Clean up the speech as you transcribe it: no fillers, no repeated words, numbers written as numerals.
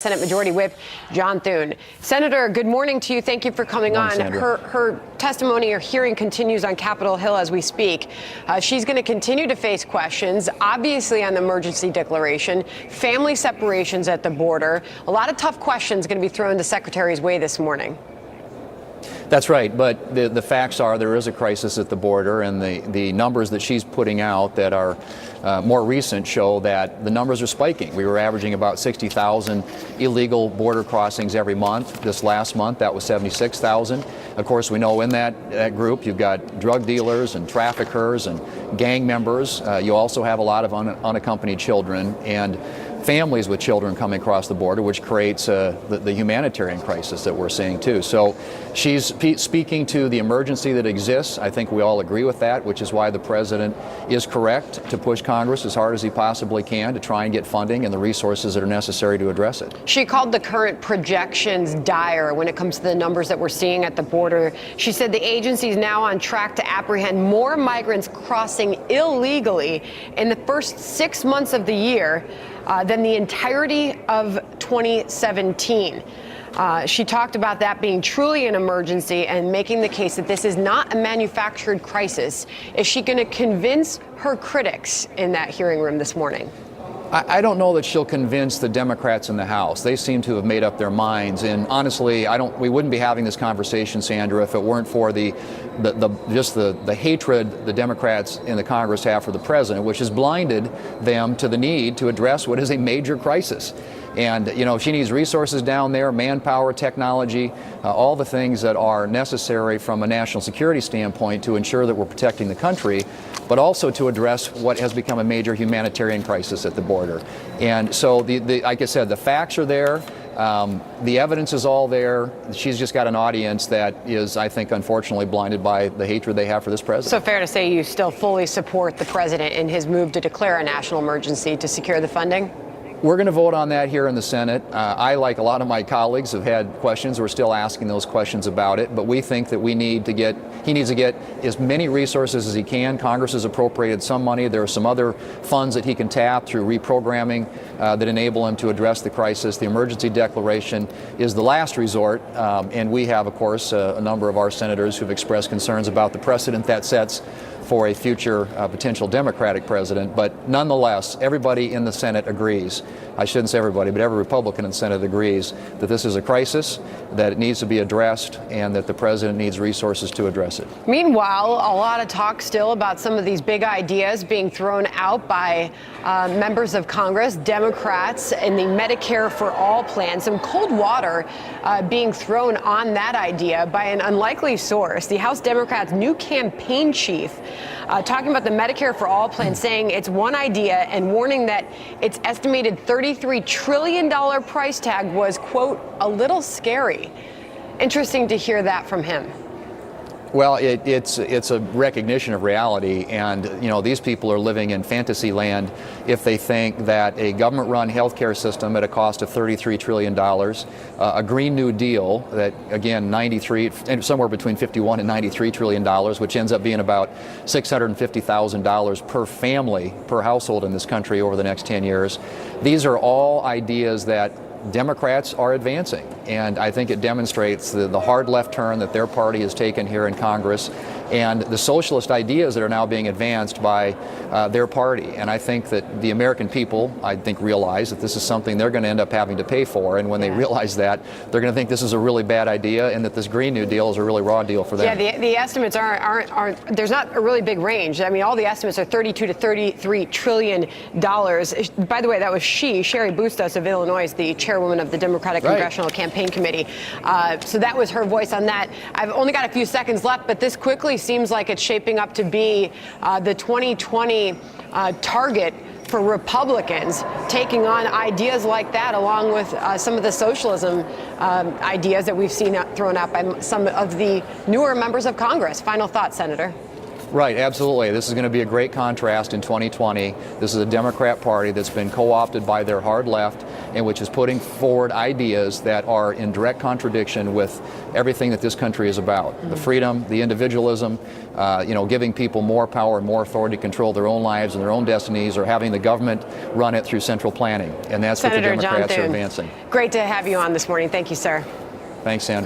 Senate Majority Whip John Thune. Senator, good morning to you. Thank you for coming on. Her testimony or hearing continues on Capitol Hill as we speak. She's going to continue to face questions, obviously on the emergency declaration, family separations at the border. A lot of tough questions going to be thrown the Secretary's way this morning. That's right, but the facts are there is a crisis at the border, and the numbers that she's putting out that are more recent show that the numbers are spiking. We were averaging about 60,000 illegal border crossings every month. This last month, that was 76,000. Of course, we know in that group you've got drug dealers and traffickers and gang members. You also have a lot of unaccompanied children and families with children coming across the border, which creates the humanitarian crisis that we're seeing too. So she's speaking to the emergency that exists. I think we all agree with that, which is why the president is correct to push Congress as hard as he possibly can to try and get funding and the resources that are necessary to address it. She called the current projections dire when it comes to the numbers that we're seeing at the border. She said the agency is now on track to apprehend more migrants crossing illegally in the first 6 months of the year than the entirety of 2017. She talked about that being truly an emergency and making the case that this is not a manufactured crisis. Is she going to convince her critics in that hearing room this morning? I don't know that she'll convince the Democrats in the House. They seem to have made up their minds. And honestly, we wouldn't be having this conversation, Sandra, if it weren't for the hatred the Democrats in the Congress have for the president, which has blinded them to the need to address what is a major crisis. And, you know, she needs resources down there, manpower, technology, all the things that are necessary from a national security standpoint to ensure that we're protecting the country, but also to address what has become a major humanitarian crisis at the border. And so, like I said, the facts are there. The evidence is all there. She's just got an audience that is, I think, unfortunately blinded by the hatred they have for this president. So fair to say you still fully support the president in his move to declare a national emergency to secure the funding? We're going to vote on that here in the Senate. I, like a lot of my colleagues, have had questions. We're still asking those questions about it, but we think that he needs to get as many resources as he can. Congress has appropriated some money. There are some other funds that he can tap through reprogramming that enable him to address the crisis. The emergency declaration is the last resort, and we have, of course, a number of our senators who've expressed concerns about the precedent that sets for a future potential Democratic president. But nonetheless, everybody in the Senate agrees. I shouldn't say everybody, but every Republican in the Senate agrees that this is a crisis, that it needs to be addressed, and that the president needs resources to address it. Meanwhile, a lot of talk still about some of these big ideas being thrown out by members of Congress, Democrats, in the Medicare for All plan. Some cold water being thrown on that idea by an unlikely source. The House Democrats' new campaign chief talking about the Medicare for All plan, saying it's one idea and warning that its estimated $33 trillion price tag was, quote, a little scary. Interesting to hear that from him. Well, it's a recognition of reality, and you know, these people are living in fantasy land if they think that a government-run healthcare system at a cost of $33 trillion, a Green New Deal that, again, somewhere between $51 and $93 trillion, which ends up being about $650,000 per family, per household in this country over the next 10 years. These are all ideas that Democrats are advancing, and I think it demonstrates the hard left turn that their party has taken here in Congress and the socialist ideas that are now being advanced by their party. And I think that the American people, realize that this is something they're going to end up having to pay for. And when they realize that, they're going to think this is a really bad idea and that this Green New Deal is a really raw deal for them. Yeah, the estimates aren't there's not a really big range. I mean, all the estimates are $32 to $33 trillion. By the way, that was Sherry Bustos of Illinois, the chairwoman of the Democratic Congressional Campaign Committee. So that was her voice on that. I've only got a few seconds left, but this quickly seems like it's shaping up to be the 2020 target for Republicans, taking on ideas like that, along with some of the socialism ideas that we've seen thrown out by some of the newer members of Congress. Final thoughts, Senator. Right, absolutely. This is going to be a great contrast in 2020. This is a Democrat Party that's been co-opted by their hard left and which is putting forward ideas that are in direct contradiction with everything that this country is about. The freedom, the individualism, giving people more power and more authority to control their own lives and their own destinies, or having the government run it through central planning. And that's Senator what the Democrats John are Thune, advancing. great to have you on this morning. Thank you, sir. Thanks, Sandra.